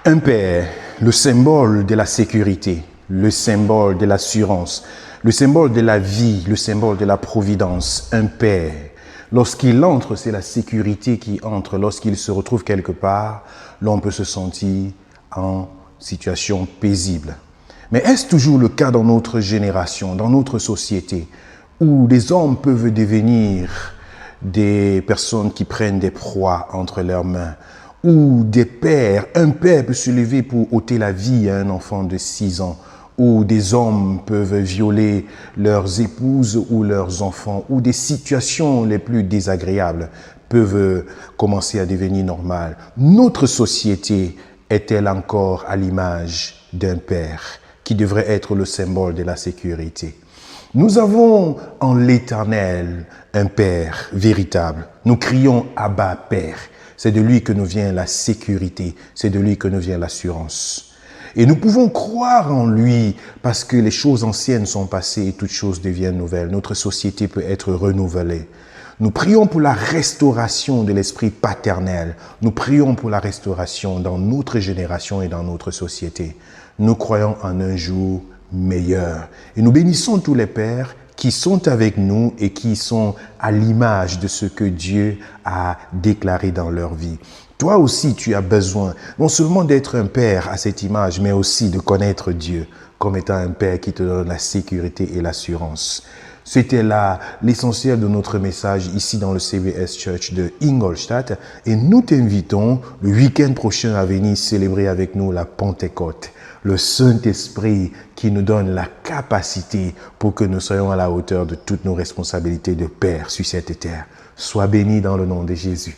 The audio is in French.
Un père, le symbole de la sécurité, le symbole de l'assurance, le symbole de la vie, le symbole de la providence. Un père, lorsqu'il entre, c'est la sécurité qui entre. Lorsqu'il se retrouve quelque part, l'on peut se sentir en situation paisible. Mais est-ce toujours le cas dans notre génération, dans notre société, où des hommes peuvent devenir des personnes qui prennent des proies entre leurs mains, ou des pères, un père peut se lever pour ôter la vie à un enfant de 6 ans, ou des hommes peuvent violer leurs épouses ou leurs enfants, ou des situations les plus désagréables peuvent commencer à devenir normales. Notre société est-elle encore à l'image d'un père qui devrait être le symbole de la sécurité? Nous avons en l'Éternel un Père véritable. Nous crions Abba Père. C'est de lui que nous vient la sécurité, c'est de lui que nous vient l'assurance. Et nous pouvons croire en lui parce que les choses anciennes sont passées et toutes choses deviennent nouvelles. Notre société peut être renouvelée. Nous prions pour la restauration de l'esprit paternel. Nous prions pour la restauration dans notre génération et dans notre société. Nous croyons en un jour meilleur. Et nous bénissons tous les pères qui sont avec nous et qui sont à l'image de ce que Dieu a déclaré dans leur vie. Toi aussi, tu as besoin non seulement d'être un père à cette image, mais aussi de connaître Dieu comme étant un père qui te donne la sécurité et l'assurance. C'était là l'essentiel de notre message ici dans le CBS Church de Ingolstadt et nous t'invitons le week-end prochain à venir célébrer avec nous la Pentecôte. Le Saint-Esprit qui nous donne la capacité pour que nous soyons à la hauteur de toutes nos responsabilités de Père sur cette terre. Sois béni dans le nom de Jésus.